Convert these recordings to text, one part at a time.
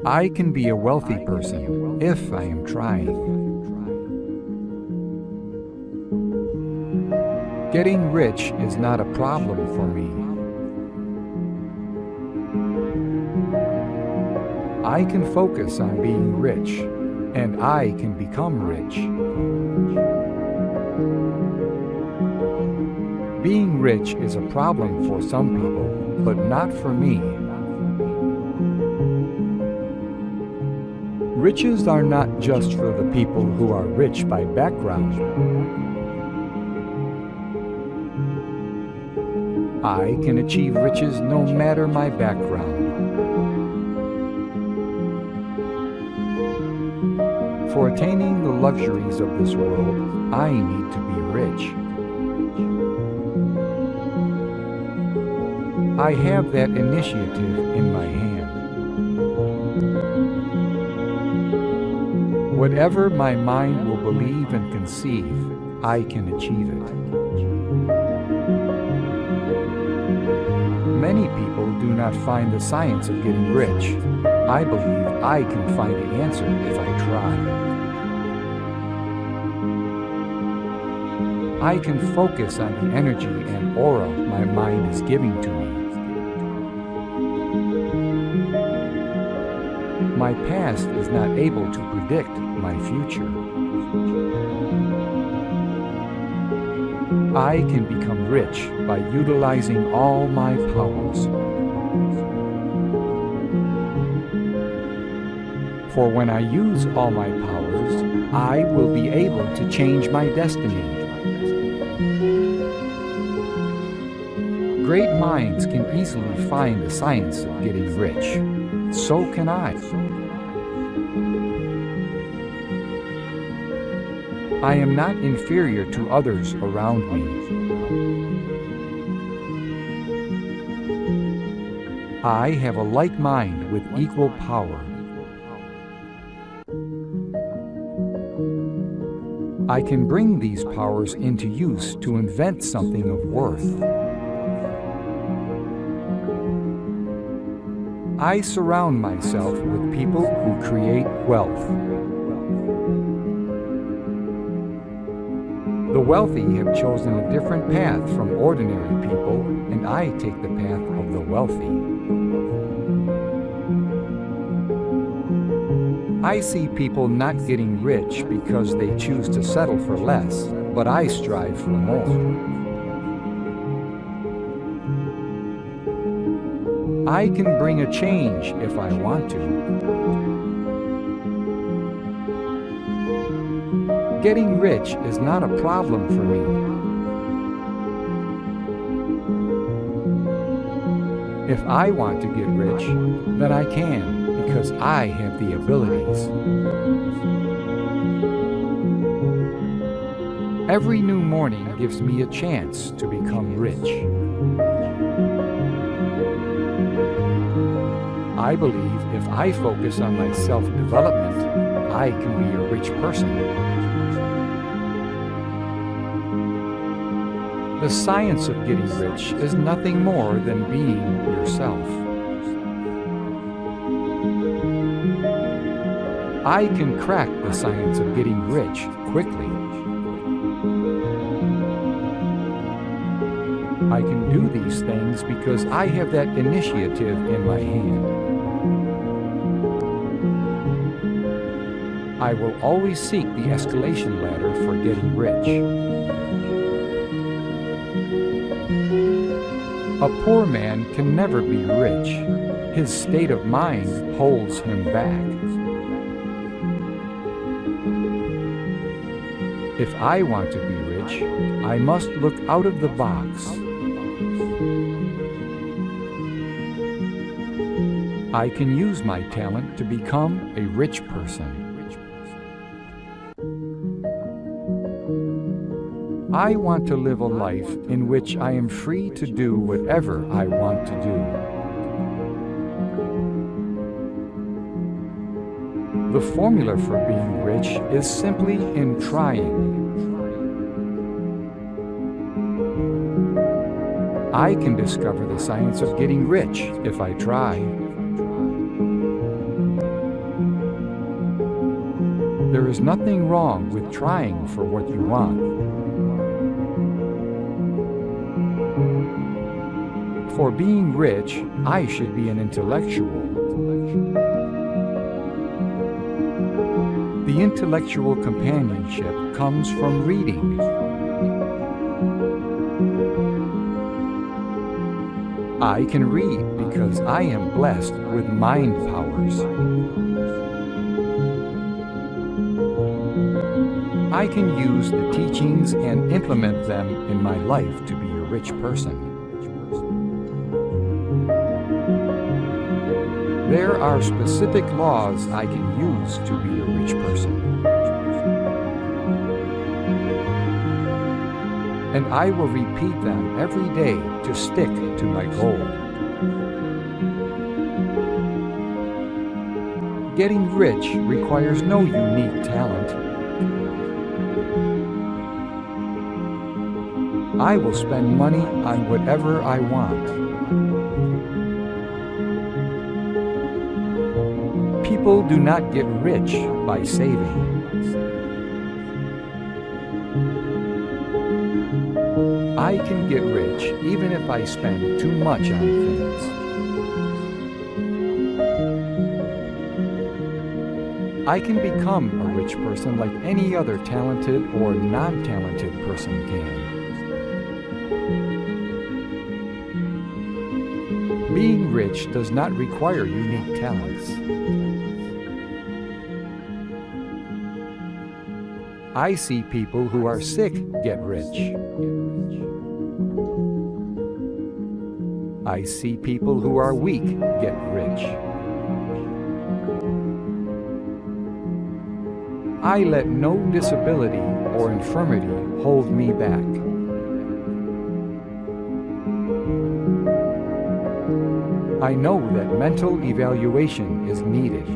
I can be a wealthy person if I am trying. Getting rich is not a problem for me. I can focus on being rich, and I can become rich. Being rich is a problem for some people, but not for me. Riches are not just for the people who are rich by background. I can achieve riches no matter my background. For attaining the luxuries of this world, I need to be rich. I have that initiative in my hand. Whatever my mind will believe and conceive, I can achieve it. Many people do not find the science of getting rich. I believe I can find the answer if I try. I can focus on the energy and aura my mind is giving to me. My past is not able to predict my future. I can become rich by utilizing all my powers. For when I use all my powers, I will be able to change my destiny. Great minds can easily find the science of getting rich. So can I. I am not inferior to others around me. I have a like mind with equal power. I can bring these powers into use to invent something of worth. I surround myself with people who create wealth. The wealthy have chosen a different path from ordinary people, and I take the path of the wealthy. I see people not getting rich because they choose to settle for less, but I strive for more. I can bring a change if I want to. Getting rich is not a problem for me. If I want to get rich, then I can, because I have the abilities. Every new morning gives me a chance to become rich. I believe if I focus on my self-development, I can be a rich person. The science of getting rich is nothing more than being yourself. I can crack the science of getting rich quickly. I can do these things because I have that initiative in my hand. I will always seek the escalation ladder for getting rich. A poor man can never be rich. His state of mind holds him back. If I want to be rich, I must look out of the box. I can use my talent to become a rich person. I want to live a life in which I am free to do whatever I want to do. The formula for being rich is simply in trying. I can discover the science of getting rich if I try. There is nothing wrong with trying for what you want. For being rich, I should be an intellectual. The intellectual companionship comes from reading. I can read because I am blessed with mind powers. I can use the teachings and implement them in my life to be a rich person. There are specific laws I can use to be a rich person. And I will repeat them every day to stick to my goal. Getting rich requires no unique talent. I will spend money on whatever I want. People do not get rich by saving. I can get rich even if I spend too much on things. I can become a rich person like any other talented or non-talented person can. Being rich does not require unique talents. I see people who are sick get rich. I see people who are weak get rich. I let no disability or infirmity hold me back. I know that mental evaluation is needed.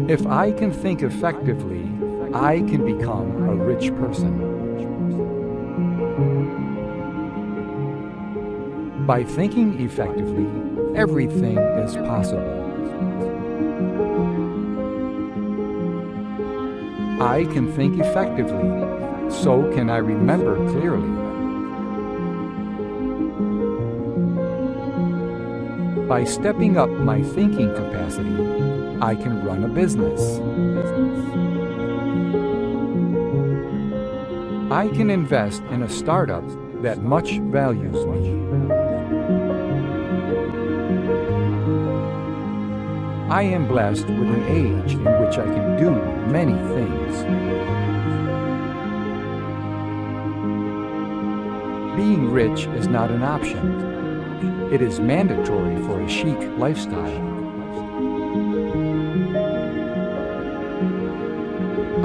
If I can think effectively, I can become a rich person. By thinking effectively, everything is possible. I can think effectively, so can I remember clearly. By stepping up my thinking capacity, I can run a business. I can invest in a startup that much values me. I am blessed with an age in which I can do many things. Being rich is not an option. It is mandatory for a chic lifestyle.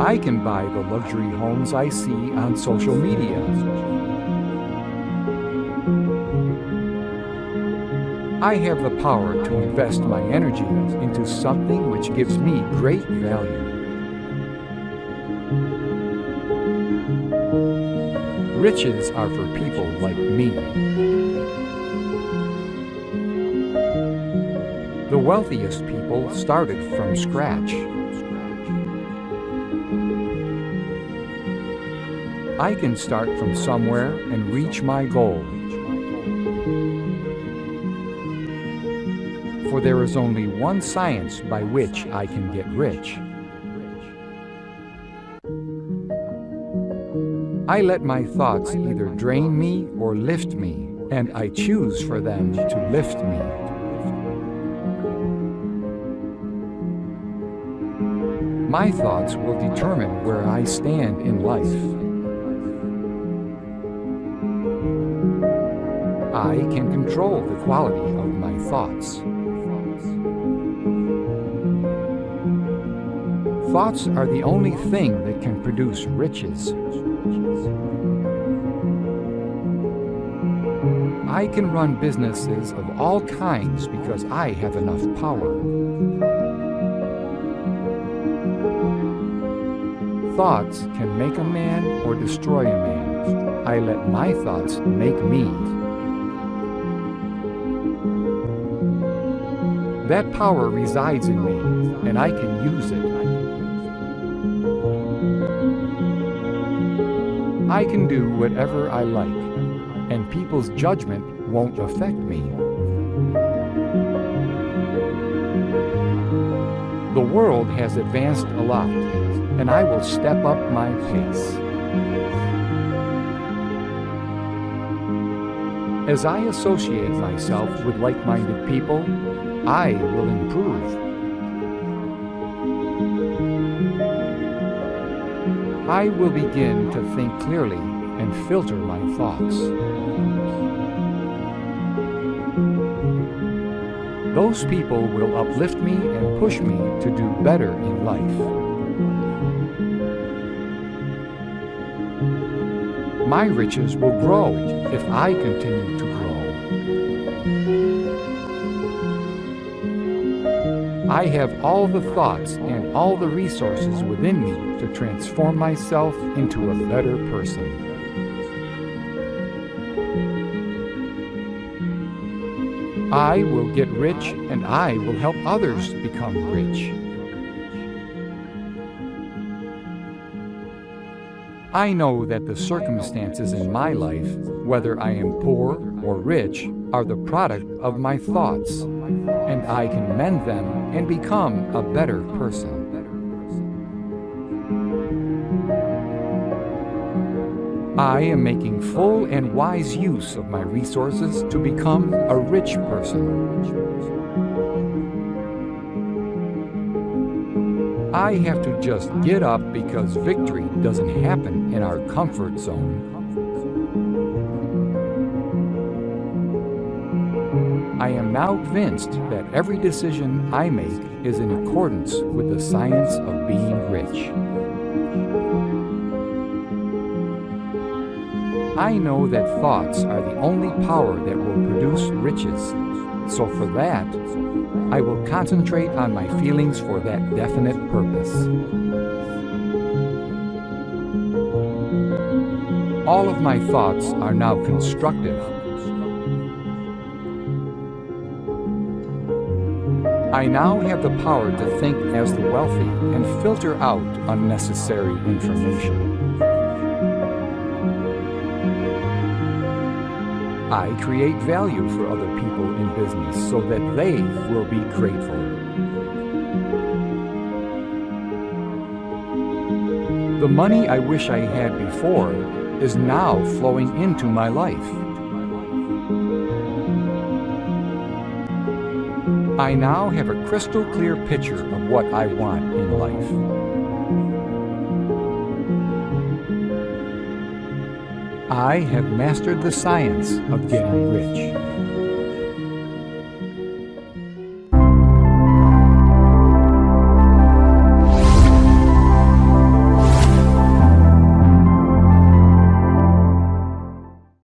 I can buy the luxury homes I see on social media. I have the power to invest my energy into something which gives me great value. Riches are for people like me. The wealthiest people started from scratch. I can start from somewhere and reach my goal. For there is only one science by which I can get rich. I let my thoughts either drain me or lift me, and I choose for them to lift me. My thoughts will determine where I stand in life. I can control the quality of my thoughts. Thoughts are the only thing that can produce riches. I can run businesses of all kinds because I have enough power. Thoughts can make a man or destroy a man. I let my thoughts make me. That power resides in me, and I can use it. I can do whatever I like, and people's judgment won't affect me. The world has advanced a lot, and I will step up my pace. As I associate myself with like-minded people, I will improve. I will begin to think clearly and filter my thoughts. Those people will uplift me and push me to do better in life. My riches will grow if I continue to grow. I have all the thoughts and all the resources within me to transform myself into a better person. I will get rich and I will help others become rich. I know that the circumstances in my life, whether I am poor or rich, are the product of my thoughts, and I can mend them and become a better person. I am making full and wise use of my resources to become a rich person. I have to just get up because victory doesn't happen in our comfort zone. I am now convinced that every decision I make is in accordance with the science of being rich. I know that thoughts are the only power that will produce riches, so for that, I will concentrate on my feelings for that definite purpose. All of my thoughts are now constructive. I now have the power to think as the wealthy and filter out unnecessary information. I create value for other people in business so that they will be grateful. The money I wish I had before is now flowing into my life. I now have a crystal clear picture of what I want in life. I have mastered the science of getting rich.